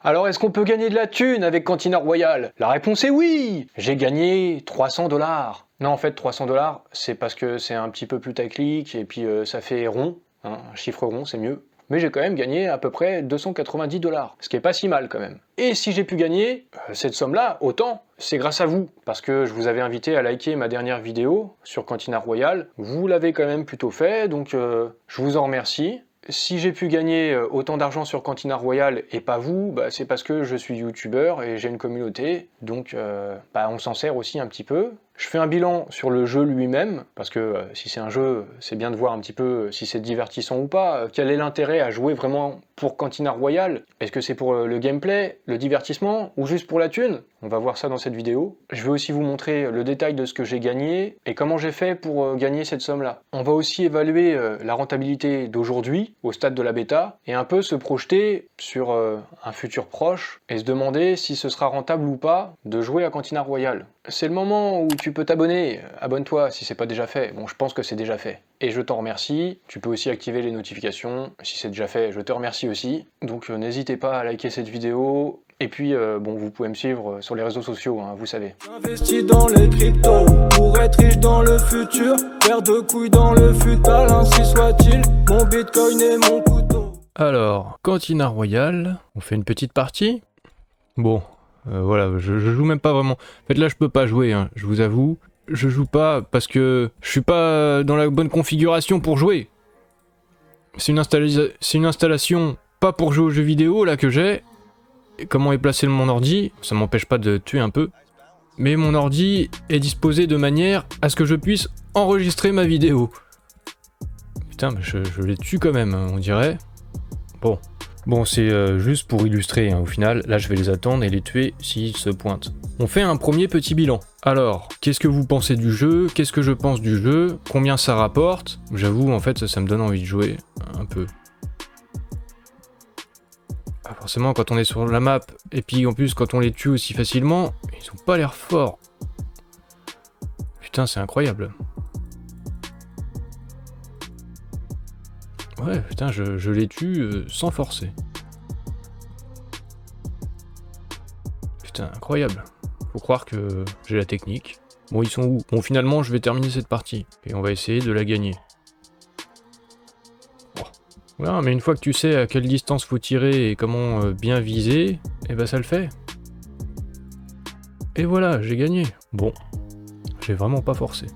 Alors est-ce qu'on peut gagner de la thune avec Cantina Royale? La réponse est oui! J'ai gagné 300 $. Non, en fait 300 $, c'est parce que c'est un petit peu plus taclique et puis ça fait rond, hein, un chiffre rond c'est mieux. Mais j'ai quand même gagné à peu près 290 $, ce qui est pas si mal quand même. Et si j'ai pu gagner cette somme-là, autant, c'est grâce à vous, parce que je vous avais invité à liker ma dernière vidéo sur Cantina Royale. Vous l'avez quand même plutôt fait, donc je vous en remercie. Si j'ai pu gagner autant d'argent sur Cantina Royale et pas vous, bah, c'est parce que je suis youtubeur et j'ai une communauté, donc bah, on s'en sert aussi un petit peu. Je fais un bilan sur le jeu lui-même, parce que si c'est un jeu, c'est bien de voir un petit peu si c'est divertissant ou pas. Quel est l'intérêt à jouer vraiment pour Cantina Royale? Est-ce que c'est pour le gameplay, le divertissement, ou juste pour la thune? On va voir ça dans cette vidéo. Je vais aussi vous montrer le détail de ce que j'ai gagné et comment j'ai fait pour gagner cette somme-là. On va aussi évaluer la rentabilité d'aujourd'hui, au stade de la bêta, et un peu se projeter sur un futur proche et se demander si ce sera rentable ou pas de jouer à Cantina Royale. C'est le moment où tu peux t'abonner, abonne-toi si c'est pas déjà fait. Bon, je pense que c'est déjà fait. Et je t'en remercie. Tu peux aussi activer les notifications. Si c'est déjà fait, je te remercie aussi. Donc n'hésitez pas à liker cette vidéo. Et puis, bon, vous pouvez me suivre sur les réseaux sociaux, hein, vous savez. J'investis dans les cryptos pour être riche dans le futur. Paire de couilles dans le futal, ainsi soit-il. Mon bitcoin et mon couteau. Alors, Cantina Royale, on fait une petite partie. Bon, voilà, je joue même pas vraiment. En fait là je peux pas jouer, hein, je vous avoue. Je joue pas parce que je suis pas dans la bonne configuration pour jouer. C'est une installation pas pour jouer aux jeux vidéo là que j'ai. Et comment est placé mon ordi, ça m'empêche pas de tuer un peu. Mais mon ordi est disposé de manière à ce que je puisse enregistrer ma vidéo. Putain, mais je les tue quand même, on dirait. Bon, c'est juste pour illustrer, hein, au final, là je vais les attendre et les tuer s'ils se pointent. On fait un premier petit bilan. Alors, qu'est-ce que vous pensez du jeu? Qu'est-ce que je pense du jeu? Combien ça rapporte? J'avoue, en fait, ça me donne envie de jouer, un peu. Ah, forcément, quand on est sur la map, et puis en plus quand on les tue aussi facilement, ils ont pas l'air forts. Putain, c'est incroyable. Ouais, putain, je les tue sans forcer. Putain, incroyable. Faut croire que j'ai la technique. Bon, ils sont où? Bon, finalement, je vais terminer cette partie. Et on va essayer de la gagner. Oh. Voilà, mais une fois que tu sais à quelle distance faut tirer et comment bien viser, eh ben ça le fait. Et voilà, j'ai gagné. Bon, j'ai vraiment pas forcé.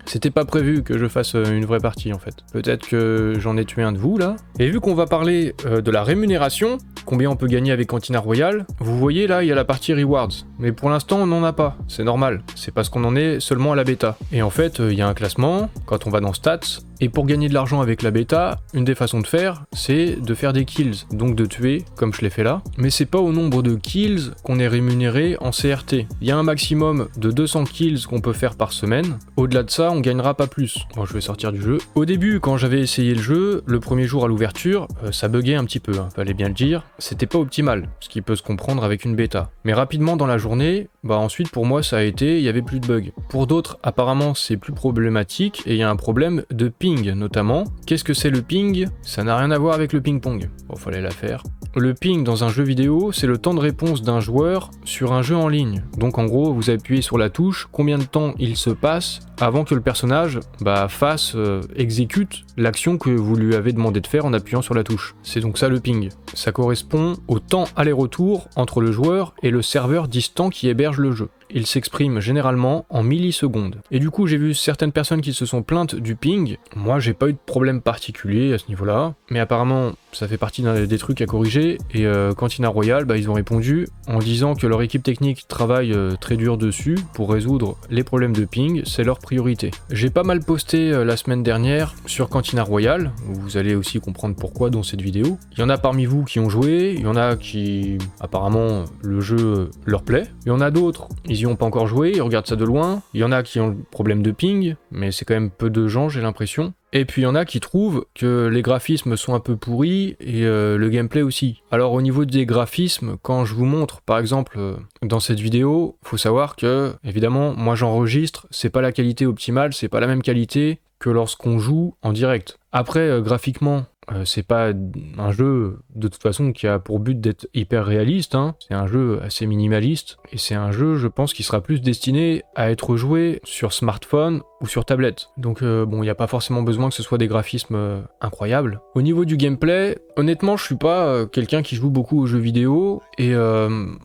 C'était pas prévu que je fasse une vraie partie en fait. Peut-être que j'en ai tué un de vous là. Et vu qu'on va parler de la rémunération, combien on peut gagner avec Cantina Royale, vous voyez là il y a la partie rewards. Mais pour l'instant on n'en a pas, c'est normal. C'est parce qu'on en est seulement à la bêta. Et en fait il y a un classement, quand on va dans stats, et pour gagner de l'argent avec la bêta, une des façons de faire, c'est de faire des kills, donc de tuer, comme je l'ai fait là. Mais c'est pas au nombre de kills qu'on est rémunéré en CRT. Il y a un maximum de 200 kills qu'on peut faire par semaine. Au-delà de ça, on gagnera pas plus. Bon, je vais sortir du jeu. Au début, quand j'avais essayé le jeu, le premier jour à l'ouverture, ça buguait un petit peu, hein, fallait bien le dire. C'était pas optimal, ce qui peut se comprendre avec une bêta. Mais rapidement dans la journée, bah ensuite pour moi ça a été, il y avait plus de bugs. Pour d'autres, apparemment c'est plus problématique et il y a un problème de ping notamment. Qu'est-ce que c'est le ping? Ça n'a rien à voir avec le ping-pong. Bon, fallait la faire. Le ping dans un jeu vidéo, c'est le temps de réponse d'un joueur sur un jeu en ligne. Donc en gros, vous appuyez sur la touche, combien de temps il se passe avant que le personnage exécute l'action que vous lui avez demandé de faire en appuyant sur la touche. C'est donc ça le ping. Ça correspond au temps aller-retour entre le joueur et le serveur distant qui héberge le jeu. Il s'exprime généralement en millisecondes. Et du coup, j'ai vu certaines personnes qui se sont plaintes du ping. Moi, j'ai pas eu de problème particulier à ce niveau-là. Mais apparemment, ça fait partie des trucs à corriger. Et Cantina Royale, ils ont répondu en disant que leur équipe technique travaille très dur dessus pour résoudre les problèmes de ping. C'est leur priorité. J'ai pas mal posté la semaine dernière sur Cantina Royale. Vous allez aussi comprendre pourquoi dans cette vidéo. Il y en a parmi vous qui ont joué. Il y en a qui, apparemment, le jeu leur plaît. Il y en a d'autres, ils y ont pas encore joué, ils regardent ça de loin. Il y en a qui ont le problème de ping, mais c'est quand même peu de gens, j'ai l'impression. Et puis il y en a qui trouvent que les graphismes sont un peu pourris et le gameplay aussi. Alors au niveau des graphismes, quand je vous montre par exemple dans cette vidéo, faut savoir que évidemment moi j'enregistre, c'est pas la qualité optimale, c'est pas la même qualité que lorsqu'on joue en direct. Après graphiquement, C'est pas un jeu de toute façon qui a pour but d'être hyper réaliste, hein. C'est un jeu assez minimaliste et c'est un jeu, je pense, qui sera plus destiné à être joué sur smartphone ou sur tablette. Donc bon, il n'y a pas forcément besoin que ce soit des graphismes incroyables. Au niveau du gameplay, honnêtement, je suis pas quelqu'un qui joue beaucoup aux jeux vidéo et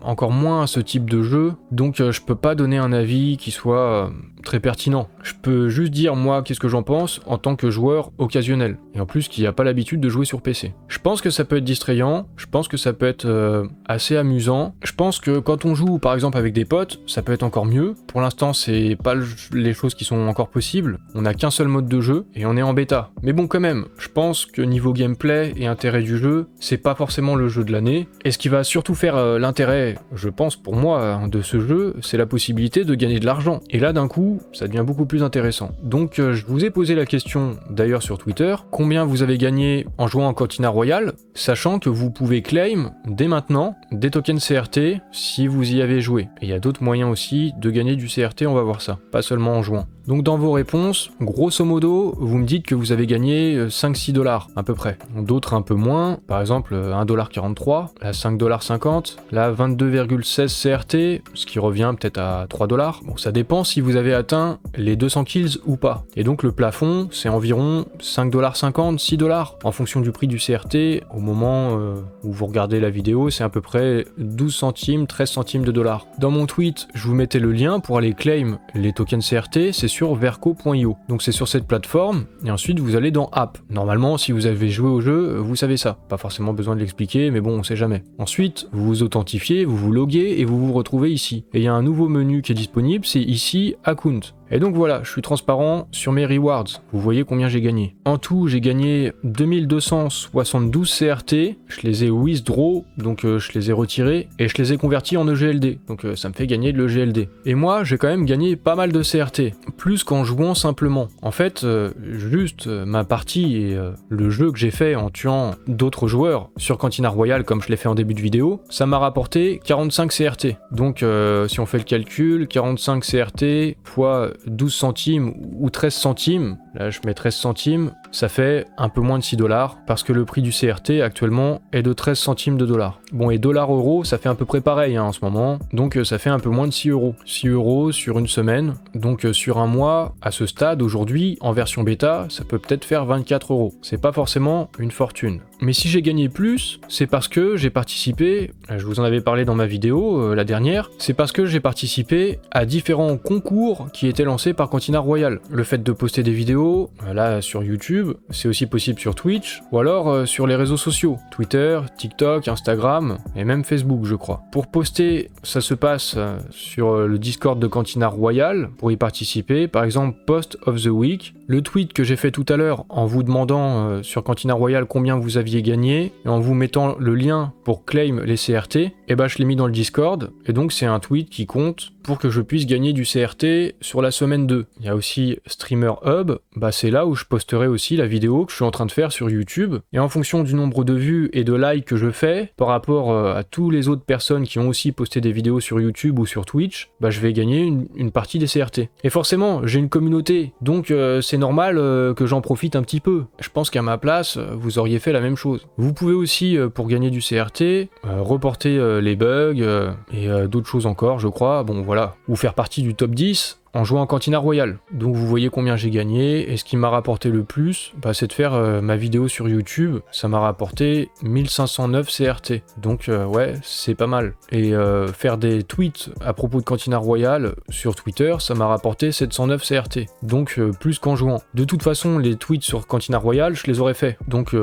encore moins à ce type de jeu, donc je peux pas donner un avis qui soit très pertinent. Je peux juste dire moi qu'est-ce que j'en pense en tant que joueur occasionnel, et en plus qui n'a pas l'habitude de jouer sur PC. Je pense que ça peut être distrayant, je pense que ça peut être assez amusant, je pense que quand on joue par exemple avec des potes, ça peut être encore mieux. Pour l'instant c'est pas les choses qui sont encore possibles, on n'a qu'un seul mode de jeu et on est en bêta. Mais bon quand même, je pense que niveau gameplay et intérêt du jeu, c'est pas forcément le jeu de l'année, et ce qui va surtout faire l'intérêt, je pense pour moi, de ce jeu, c'est la possibilité de gagner de l'argent. Et là d'un coup, ça devient beaucoup plus intéressant. Donc je vous ai posé la question d'ailleurs sur Twitter, combien vous avez gagné en jouant en Cantina Royale, sachant que vous pouvez claim dès maintenant des tokens CRT si vous y avez joué. Et il y a d'autres moyens aussi de gagner du CRT, on va voir ça, pas seulement en jouant. Donc dans vos réponses, grosso modo, vous me dites que vous avez gagné 5-6 $, à peu près. D'autres un peu moins, par exemple 1,43 $, là 5,50 $, là 22,16 CRT, ce qui revient peut-être à 3 $. Bon, ça dépend si vous avez atteint les 200 kills ou pas. Et donc le plafond, c'est environ 5,50 $, 6 $, en fonction du prix du CRT. Au moment où vous regardez la vidéo, c'est à peu près 12 centimes, 13 centimes de dollars. Dans mon tweet, je vous mettais le lien pour aller claim les tokens CRT, c'est sur verco.io. Donc c'est sur cette plateforme, et ensuite vous allez dans App. Normalement, si vous avez joué au jeu, vous savez ça. Pas forcément besoin de l'expliquer, mais bon, on sait jamais. Ensuite, vous vous authentifiez, vous vous loguez, et vous vous retrouvez ici. Et il y a un nouveau menu qui est disponible, c'est ici Account. Et donc voilà, je suis transparent sur mes rewards. Vous voyez combien j'ai gagné. En tout, j'ai gagné 2272 CRT. Je les ai withdraw, donc je les ai retirés, et je les ai convertis en EGLD. Donc ça me fait gagner de l'EGLD. Et moi, j'ai quand même gagné pas mal de CRT. Plus qu'en jouant simplement. En fait, juste ma partie et le jeu que j'ai fait en tuant d'autres joueurs sur Cantina Royale, comme je l'ai fait en début de vidéo, ça m'a rapporté 45 CRT. Donc si on fait le calcul, 45 CRT fois 12 centimes ou 13 centimes, là je mets 13 centimes, ça fait un peu moins de 6 $, parce que le prix du CRT actuellement est de 13 centimes de dollars. Bon, et $-euro, ça fait à peu près pareil hein, en ce moment, donc ça fait un peu moins de 6 €. 6 € sur une semaine, donc sur un mois, à ce stade, aujourd'hui, en version bêta, ça peut peut-être faire 24 €. C'est pas forcément une fortune. Mais si j'ai gagné plus, c'est parce que j'ai participé, je vous en avais parlé dans ma vidéo, la dernière, c'est parce que j'ai participé à différents concours qui étaient lancés par Cantina Royale. Le fait de poster des vidéos, là sur YouTube, c'est aussi possible sur Twitch, ou alors sur les réseaux sociaux, Twitter, TikTok, Instagram, et même Facebook je crois. Pour poster, ça se passe sur le Discord de Cantina Royale, pour y participer, par exemple Post of the Week, le tweet que j'ai fait tout à l'heure en vous demandant sur Cantina Royale combien vous aviez gagné, et en vous mettant le lien pour claim les CRT, et bah je l'ai mis dans le Discord, et donc c'est un tweet qui compte pour que je puisse gagner du CRT sur la semaine 2. Il y a aussi Streamer Hub, bah c'est là où je posterai aussi la vidéo que je suis en train de faire sur YouTube, et en fonction du nombre de vues et de likes que je fais, par rapport à tous les autres personnes qui ont aussi posté des vidéos sur YouTube ou sur Twitch, bah je vais gagner une partie des CRT. Et forcément, j'ai une communauté, donc c'est normal que j'en profite un petit peu. Je pense qu'à ma place, vous auriez fait la même chose. Vous pouvez aussi, pour gagner du CRT, reporter les bugs et d'autres choses encore, je crois, bon voilà, ou faire partie du top 10 en jouant en Cantina Royale. Donc vous voyez combien j'ai gagné, et ce qui m'a rapporté le plus, bah, c'est de faire ma vidéo sur YouTube, ça m'a rapporté 1509 CRT. Donc ouais, c'est pas mal. Et faire des tweets à propos de Cantina Royale sur Twitter, ça m'a rapporté 709 CRT. Donc plus qu'en jouant. De toute façon, les tweets sur Cantina Royale, je les aurais fait. Donc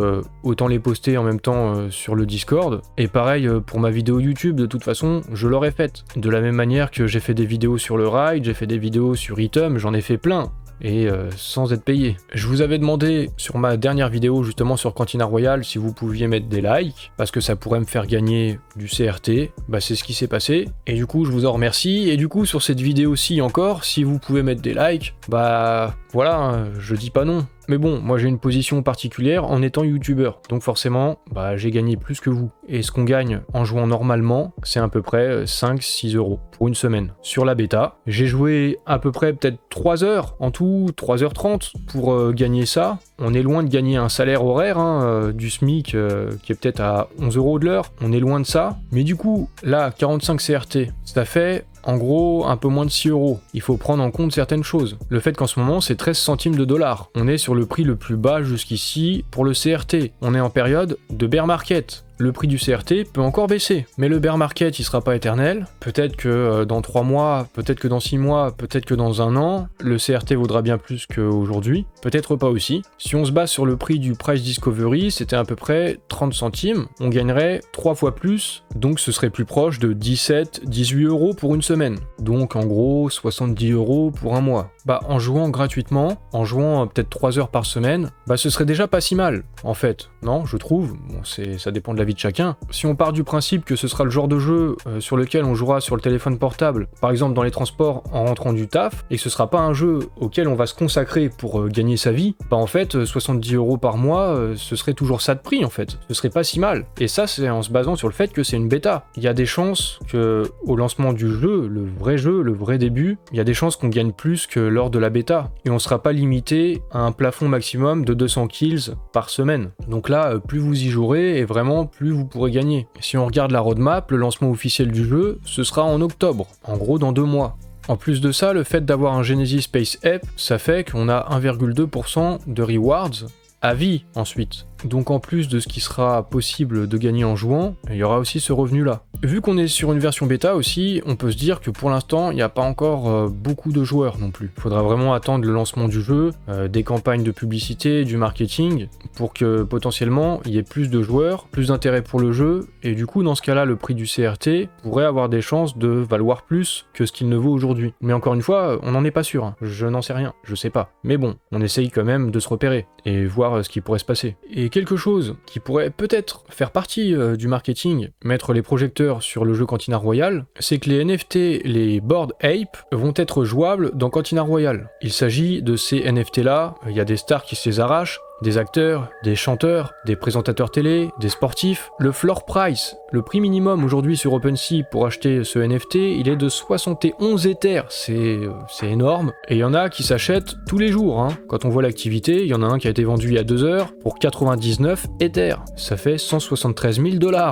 autant les poster en même temps sur le Discord. Et pareil pour ma vidéo YouTube, de toute façon, je l'aurais faite. De la même manière que j'ai fait des vidéos sur le ride, j'ai fait des vidéos sur Item, j'en ai fait plein. Et sans être payé. Je vous avais demandé sur ma dernière vidéo justement sur Cantina Royale si vous pouviez mettre des likes, parce que ça pourrait me faire gagner du CRT, bah c'est ce qui s'est passé, et du coup je vous en remercie, et du coup sur cette vidéo-ci encore, si vous pouvez mettre des likes, bah Voilà, hein, je dis pas non. Mais bon, moi j'ai une position particulière en étant youtubeur, donc forcément, j'ai gagné plus que vous. Et ce qu'on gagne en jouant normalement, c'est à peu près 5-6 euros pour une semaine. Sur la bêta, j'ai joué à peu près peut-être 3 heures, en tout 3h30 pour gagner ça. On est loin de gagner un salaire horaire du SMIC qui est peut-être à 11 euros de l'heure, on est loin de ça. Mais du coup, là, 45 CRT, ça fait en gros un peu moins de 6 euros. Il faut prendre en compte certaines choses. Le fait qu'en ce moment c'est 13 centimes de dollars. On est sur le prix le plus bas jusqu'ici pour le CRT. On est en période de bear market. Le prix du CRT peut encore baisser. Mais le bear market, il sera pas éternel. Peut-être que dans 3 mois, peut-être que dans 6 mois, peut-être que dans 1 an, le CRT vaudra bien plus qu'aujourd'hui. Peut-être pas aussi. Si on se base sur le prix du Price Discovery, c'était à peu près 30 centimes. On gagnerait 3 fois plus. Donc ce serait plus proche de 17-18 euros pour une semaine. Donc en gros, 70 euros pour un mois. En jouant gratuitement, en jouant peut-être 3 heures par semaine, ce serait déjà pas si mal, en fait. Non, je trouve. Bon, ça dépend de la vie de chacun. Si on part du principe que ce sera le genre de jeu sur lequel on jouera sur le téléphone portable, par exemple dans les transports en rentrant du taf, et que ce sera pas un jeu auquel on va se consacrer pour gagner sa vie, en fait, 70 euros par mois, ce serait toujours ça de prix, en fait. Ce serait pas si mal. Et ça, c'est en se basant sur le fait que c'est une bêta. Il y a des chances que, au lancement du jeu, le vrai début, il y a des chances qu'on gagne plus que lors de la bêta, et on sera pas limité à un plafond maximum de 200 kills par semaine. Donc là, plus vous y jouerez, et vraiment, plus vous pourrez gagner. Si on regarde la roadmap, le lancement officiel du jeu, ce sera en octobre, en gros dans 2 mois. En plus de ça, le fait d'avoir un Genesis Space App, ça fait qu'on a 1,2% de rewards à vie ensuite. Donc en plus de ce qui sera possible de gagner en jouant, il y aura aussi ce revenu-là. Vu qu'on est sur une version bêta aussi, on peut se dire que pour l'instant, il n'y a pas encore beaucoup de joueurs non plus. Il faudra vraiment attendre le lancement du jeu, des campagnes de publicité, du marketing, pour que potentiellement il y ait plus de joueurs, plus d'intérêt pour le jeu, et du coup dans ce cas-là, le prix du CRT pourrait avoir des chances de valoir plus que ce qu'il ne vaut aujourd'hui. Mais encore une fois, on n'en est pas sûr, hein. Je n'en sais rien, je sais pas. Mais bon, on essaye quand même de se repérer, et voir ce qui pourrait se passer. Et quelque chose qui pourrait peut-être faire partie du marketing, mettre les projecteurs sur le jeu Cantina Royale, c'est que les NFT, les Bored Ape, vont être jouables dans Cantina Royale. Il s'agit de ces NFT-là, il y a des stars qui se les arrachent, des acteurs, des chanteurs, des présentateurs télé, des sportifs. Le floor price, le prix minimum aujourd'hui sur OpenSea pour acheter ce NFT, il est de 71 Ethers, c'est énorme. Et il y en a qui s'achètent tous les jours, hein. Quand on voit l'activité, il y en a un qui a été vendu il y a 2 heures pour 99 Ethers. Ça fait 173 000 $.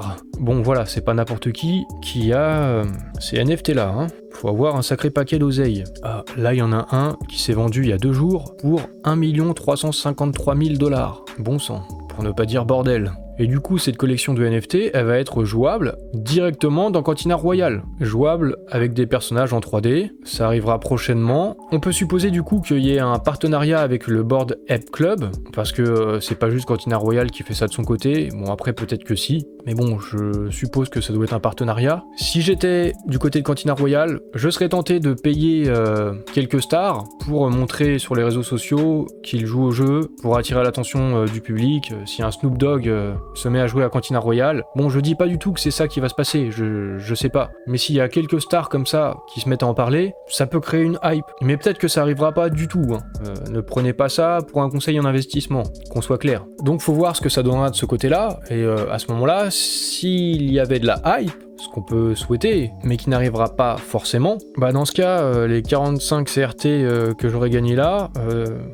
Bon voilà, c'est pas n'importe qui a ces NFT-là, hein. Faut avoir un sacré paquet d'oseille. Ah, là il y en a un qui s'est vendu il y a 2 jours pour 1 353 000 $. Bon sang, pour ne pas dire bordel. Et du coup, cette collection de NFT, elle va être jouable directement dans Cantina Royale. Jouable avec des personnages en 3D, ça arrivera prochainement. On peut supposer du coup qu'il y ait un partenariat avec le Bored Ape Club, parce que c'est pas juste Cantina Royale qui fait ça de son côté. Bon, après peut-être que si, mais bon, je suppose que ça doit être un partenariat. Si j'étais du côté de Cantina Royale, je serais tenté de payer quelques stars pour montrer sur les réseaux sociaux qu'ils jouent au jeu, pour attirer l'attention du public. Si un Snoop Dogg se met à jouer à Cantina Royale, bon, je dis pas du tout que c'est ça qui va se passer, je sais pas. Mais s'il y a quelques stars comme ça qui se mettent à en parler, ça peut créer une hype. Mais peut-être que ça arrivera pas du tout, hein. Ne prenez pas ça pour un conseil en investissement, qu'on soit clair. Donc faut voir ce que ça donnera de ce côté-là, et à ce moment-là, s'il y avait de la hype, ce qu'on peut souhaiter, mais qui n'arrivera pas forcément, dans ce cas, les 45 CRT que j'aurais gagné là,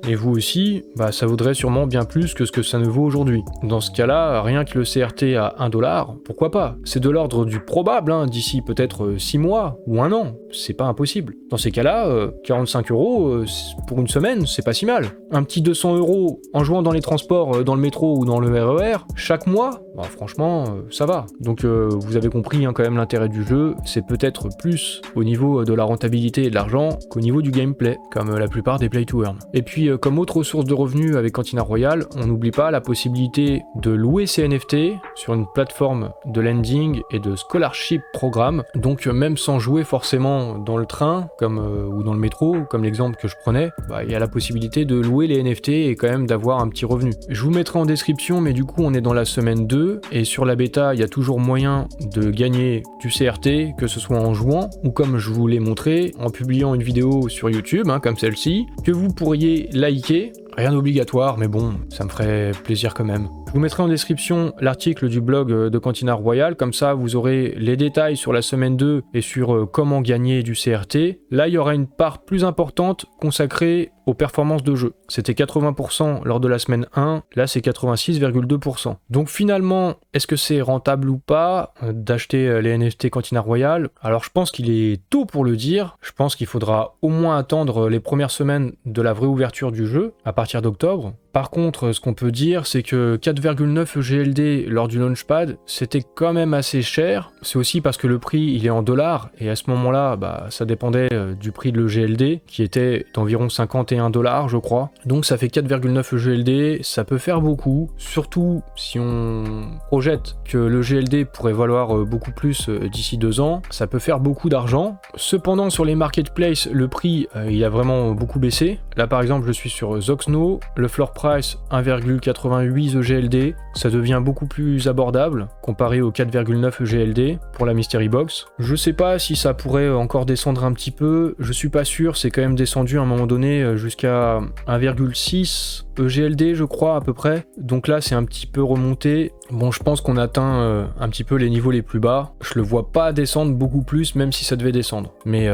et vous aussi, ça vaudrait sûrement bien plus que ce que ça ne vaut aujourd'hui. Dans ce cas-là, rien que le CRT à 1 $, pourquoi pas? C'est de l'ordre du probable, hein, d'ici peut-être 6 mois ou 1 an, c'est pas impossible. Dans ces cas-là, 45 € pour une semaine, c'est pas si mal. Un petit 200 € en jouant dans les transports, dans le métro ou dans le RER, chaque mois, franchement, ça va. Donc vous avez compris, hein, quand même l'intérêt du jeu, c'est peut-être plus au niveau de la rentabilité et de l'argent qu'au niveau du gameplay, comme la plupart des play to earn. Et puis comme autre source de revenus avec Cantina Royale, on n'oublie pas la possibilité de louer ces NFT sur une plateforme de lending et de scholarship programme, donc même sans jouer forcément dans le train comme ou dans le métro, comme l'exemple que je prenais, il y a la possibilité de louer les NFT et quand même d'avoir un petit revenu. Je vous mettrai en description, mais du coup on est dans la semaine 2, et sur la bêta il y a toujours moyen de gagner gagner du CRT, que ce soit en jouant ou comme je vous l'ai montré en publiant une vidéo sur YouTube, comme celle-ci, que vous pourriez liker. Rien d'obligatoire, mais bon, ça me ferait plaisir quand même. Je vous mettrai en description l'article du blog de Cantina Royale, comme ça vous aurez les détails sur la semaine 2 et sur comment gagner du CRT. Là, il y aura une part plus importante consacrée aux performances de jeu. C'était 80% lors de la semaine 1, là c'est 86,2%. Donc finalement, est-ce que c'est rentable ou pas d'acheter les NFT Cantina Royale? Alors je pense qu'il est tôt pour le dire, je pense qu'il faudra au moins attendre les premières semaines de la vraie ouverture du jeu, à partir d'octobre. Par contre, ce qu'on peut dire, c'est que 4,9 GLD lors du Launchpad, c'était quand même assez cher. C'est aussi parce que le prix, il est en dollars, et à ce moment-là, ça dépendait du prix de l'EGLD, qui était d'environ 51 $, je crois. Donc ça fait 4,9 GLD, ça peut faire beaucoup, surtout si on projette que le GLD pourrait valoir beaucoup plus d'ici 2 ans, ça peut faire beaucoup d'argent. Cependant, sur les marketplaces, le prix, il a vraiment beaucoup baissé. Là, par exemple, je suis sur Zoxno, le floor price 1,88 EGLD, ça devient beaucoup plus abordable comparé aux 4,9 EGLD pour la Mystery Box. Je sais pas si ça pourrait encore descendre un petit peu, je suis pas sûr, c'est quand même descendu à un moment donné jusqu'à 1,6 EGLD je crois à peu près, donc là c'est un petit peu remonté. Bon, je pense qu'on atteint un petit peu les niveaux les plus bas, je le vois pas descendre beaucoup plus même si ça devait descendre, mais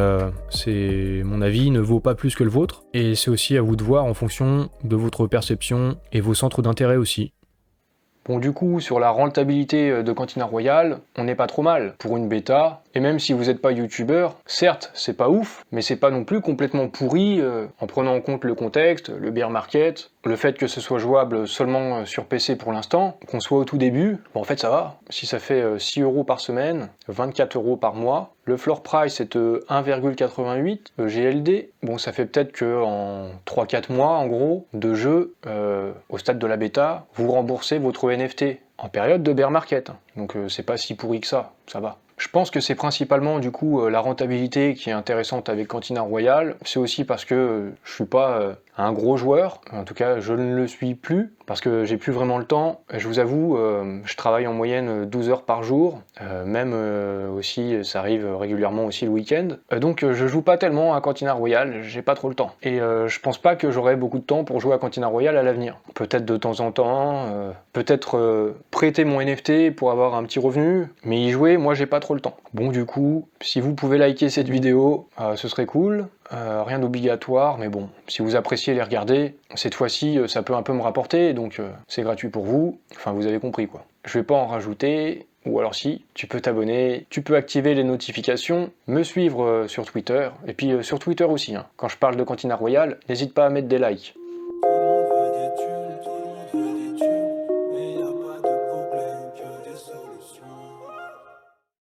c'est mon avis, ne vaut pas plus que le vôtre, et c'est aussi à vous de voir en fonction de votre perception et vos centres d'intérêt aussi. Bon, du coup, sur la rentabilité de Cantina Royale, on n'est pas trop mal pour une bêta. Et même si vous n'êtes pas youtubeur, certes, c'est pas ouf, mais c'est pas non plus complètement pourri en prenant en compte le contexte, le bear market, le fait que ce soit jouable seulement sur PC pour l'instant, qu'on soit au tout début, bon, en fait ça va. Si ça fait 6 € par semaine, 24 € par mois, le floor price est 1,88 GLD, bon ça fait peut-être qu'en 3-4 mois en gros de jeu, au stade de la bêta, vous remboursez votre NFT en période de bear market. Donc c'est pas si pourri que ça va. Je pense que c'est principalement du coup la rentabilité qui est intéressante avec Cantina Royale. C'est aussi parce que je suis pas un gros joueur, en tout cas je ne le suis plus, parce que j'ai plus vraiment le temps. Je vous avoue, je travaille en moyenne 12 heures par jour, même aussi ça arrive régulièrement aussi le week-end. Donc je joue pas tellement à Cantina Royale, j'ai pas trop le temps. Et je pense pas que j'aurai beaucoup de temps pour jouer à Cantina Royale à l'avenir. Peut-être de temps en temps, peut-être prêter mon NFT pour avoir un petit revenu, mais y jouer, moi j'ai pas trop le temps. Bon du coup, si vous pouvez liker cette vidéo, ce serait cool. Rien d'obligatoire, mais bon, si vous appréciez les regarder, cette fois-ci ça peut un peu me rapporter, donc c'est gratuit pour vous, enfin vous avez compris quoi. Je vais pas en rajouter, ou alors si, tu peux t'abonner, tu peux activer les notifications, me suivre sur Twitter, et puis sur Twitter aussi, quand je parle de Cantina Royale, n'hésite pas à mettre des likes.